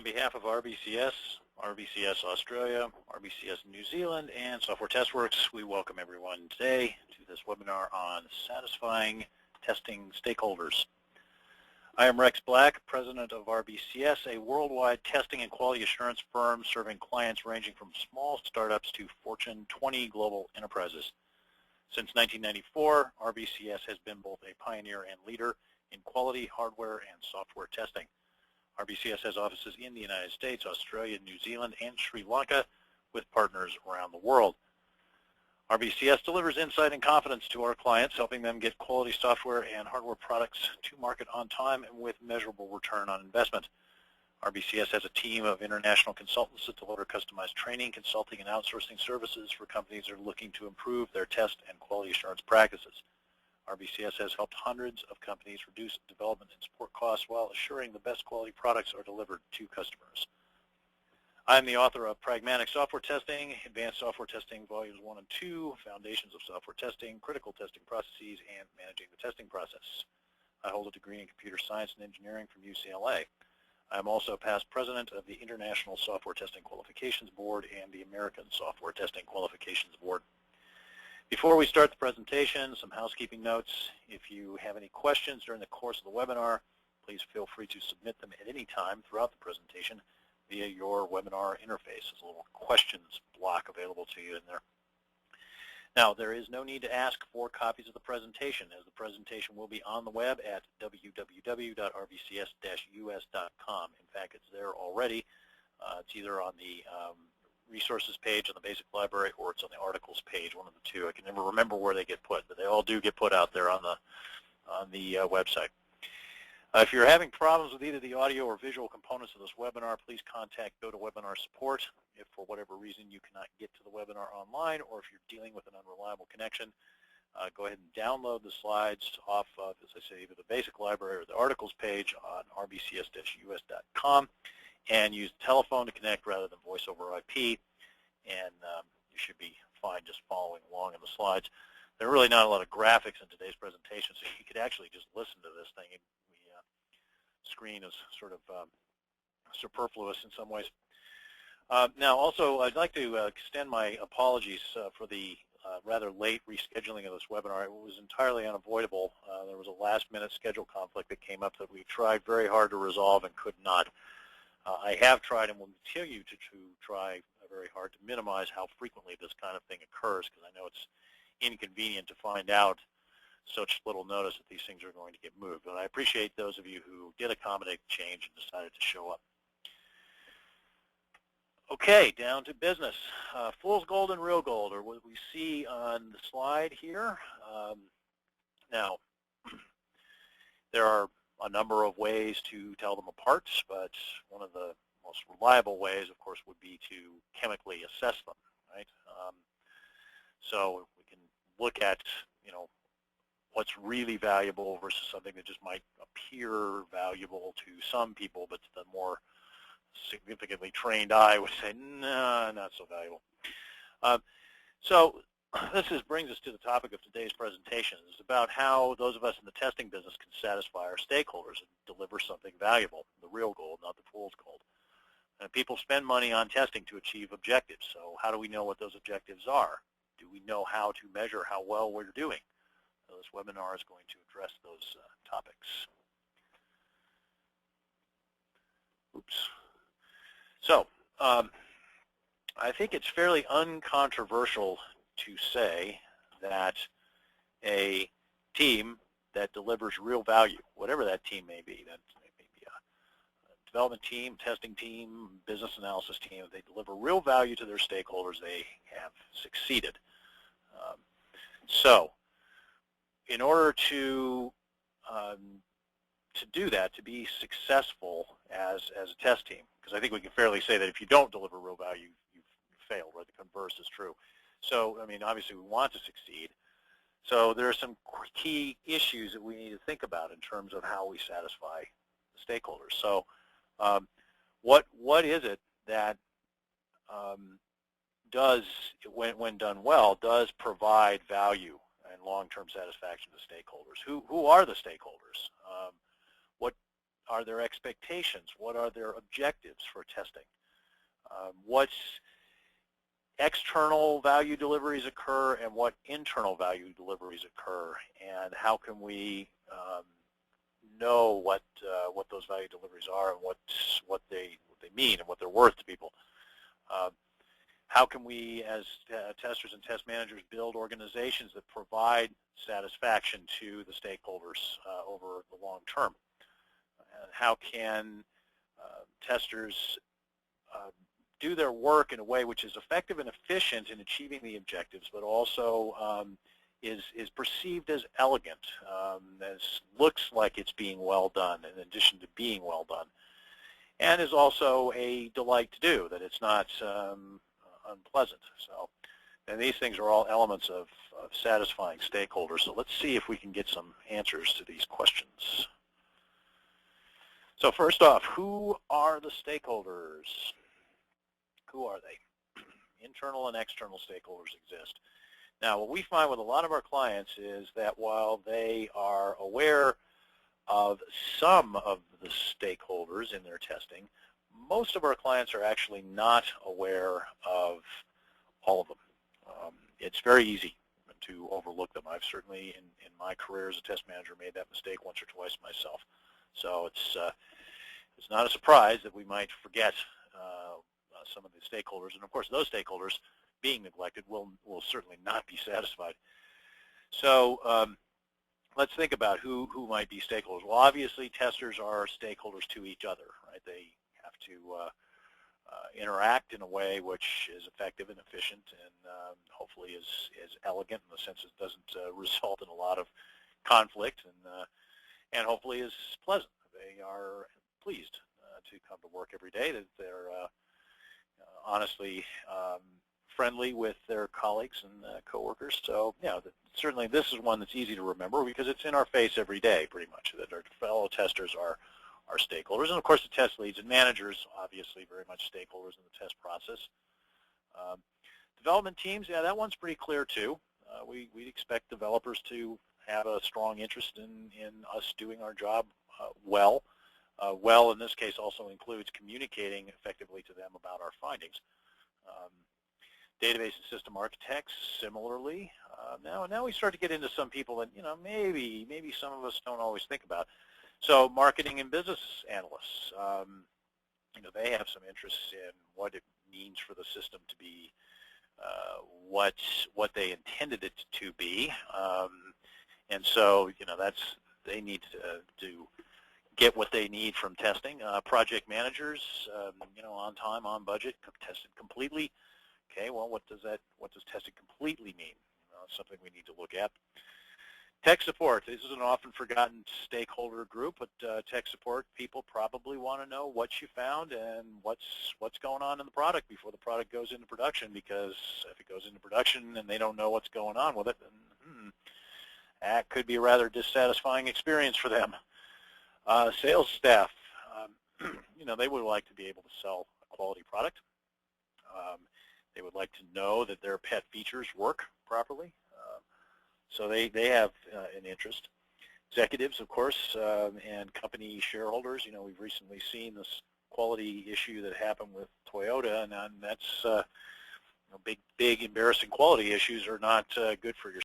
On behalf of RBCS, RBCS Australia, RBCS New Zealand, and Software TestWorks, we welcome everyone today to this webinar on satisfying testing stakeholders. I am Rex Black, President of RBCS, a worldwide testing and quality assurance firm serving clients ranging from small startups to Fortune 20 global enterprises. Since 1994, RBCS has been both a pioneer and leader in quality hardware and software testing. RBCS has offices in the United States, Australia, New Zealand, and Sri Lanka with partners around the world. RBCS delivers insight and confidence to our clients, helping them get quality software and hardware products to market on time and with measurable return on investment. RBCS has a team of international consultants that deliver customized training, consulting, and outsourcing services for companies that are looking to improve their test and quality assurance practices. RBCS has helped hundreds of companies reduce development and support costs while assuring the best quality products are delivered to customers. I'm the author of Pragmatic Software Testing, Advanced Software Testing Volumes 1 and 2, Foundations of Software Testing, Critical Testing Processes, and Managing the Testing Process. I hold a degree in Computer Science and Engineering from UCLA. I'm also past president of the International Software Testing Qualifications Board and the American Software Testing Qualifications Board. Before we start the presentation, some housekeeping notes. If you have any questions during the course of the webinar, please feel free to submit them at any time throughout the presentation via your webinar interface. There's a little questions block available to you in there. Now, there is no need to ask for copies of the presentation, as the presentation will be on the web at www.rbcs-us.com. In fact, it's there already. It's either on the resources page on the basic library or it's on the articles page, one of the two. I can never remember where they get put, but they all do get put out there on the website. If you're having problems with either the audio or visual components of this webinar, please contact GoToWebinar support. If for whatever reason you cannot get to the webinar online, or if you're dealing with an unreliable connection, go ahead and download the slides off of, as I say, either the basic library or the articles page on rbcs-us.com, and use telephone to connect rather than voice over IP, and you should be fine just following along in the slides. There are really not a lot of graphics in today's presentation, so you could actually just listen to this thing. The screen is sort of superfluous in some ways. Now, also, I'd like to extend my apologies for the rather late rescheduling of this webinar. It was entirely unavoidable. There was a last-minute schedule conflict that came up that we tried very hard to resolve and could not. I have tried and will continue to try very hard to minimize how frequently this kind of thing occurs, because I know it's inconvenient to find out such little notice that these things are going to get moved. But I appreciate those of you who did accommodate the change and decided to show up. Okay, down to business. Fool's gold and real gold are what we see on the slide here. Now, there are a number of ways to tell them apart, but one of the most reliable ways, of course, would be to chemically assess them, right? So we can look at, what's really valuable versus something that just might appear valuable to some people, but the more significantly trained eye would say, nah, not so valuable. So this brings us to the topic of today's presentation. It's about how those of us in the testing business can satisfy our stakeholders and deliver something valuable, the real gold, not the fool's gold. And people spend money on testing to achieve objectives, so how do we know what those objectives are? Do we know how to measure how well we're doing? So this webinar is going to address those topics. Oops. So I think it's fairly uncontroversial to say that a team that delivers real value, whatever that team may be, that may be a development team, testing team, business analysis team, if they deliver real value to their stakeholders, they have succeeded. So in order to do that, to be successful as a test team, because I think we can fairly say that if you don't deliver real value, you've failed, right? The converse is true. So, I mean, obviously we want to succeed. So there are some key issues that we need to think about in terms of how we satisfy the stakeholders. So what is it that does, when done well, does provide value and long-term satisfaction to stakeholders? Who are the stakeholders? What are their expectations? What are their objectives for testing? What external value deliveries occur and what internal value deliveries occur, and how can we know what those value deliveries are and what they mean and what they're worth to people? How can we, as testers and test managers, build organizations that provide satisfaction to the stakeholders over the long term? And how can testers do their work in a way which is effective and efficient in achieving the objectives, but also is perceived as elegant, as looks like it's being well done in addition to being well done, and is also a delight to do, that it's not unpleasant. So, and these things are all elements of satisfying stakeholders. So let's see if we can get some answers to these questions. So first off, who are the stakeholders? Who are they? Internal and external stakeholders exist. Now, what we find with a lot of our clients is that while they are aware of some of the stakeholders in their testing, most of our clients are actually not aware of all of them. It's very easy to overlook them. I've certainly, in my career as a test manager, made that mistake once or twice myself. So it's not a surprise that we might forget some of the stakeholders, and of course those stakeholders being neglected will certainly not be satisfied. So let's think about who might be stakeholders. Well, obviously testers are stakeholders to each other, right? They have to interact in a way which is effective and efficient, and hopefully is elegant in the sense it doesn't result in a lot of conflict, and hopefully is pleasant. They are pleased to come to work every day, that they're honestly friendly with their colleagues and coworkers. So, yeah, certainly this is one that's easy to remember because it's in our face every day, pretty much, that our fellow testers are stakeholders. And of course, the test leads and managers, obviously, very much stakeholders in the test process. Development teams, yeah, that one's pretty clear too. We expect developers to have a strong interest in us doing our job well. Well, in this case, also includes communicating effectively to them about our findings. Database and system architects, similarly. Now we start to get into some people that, maybe some of us don't always think about. So marketing and business analysts, they have some interests in what it means for the system to be what they intended it to be, and so they need to get what they need from testing. Project managers, on time, on budget, tested completely. Okay, well, what does tested completely mean? Something we need to look at. Tech support. This is an often forgotten stakeholder group, but tech support people probably want to know what you found and what's going on in the product before the product goes into production, because if it goes into production and they don't know what's going on with it, then that could be a rather dissatisfying experience for them. Sales staff, they would like to be able to sell a quality product. They would like to know that their pet features work properly. So they have an interest. Executives, of course, and company shareholders. We've recently seen this quality issue that happened with Toyota, and that's big, embarrassing quality issues are not good for your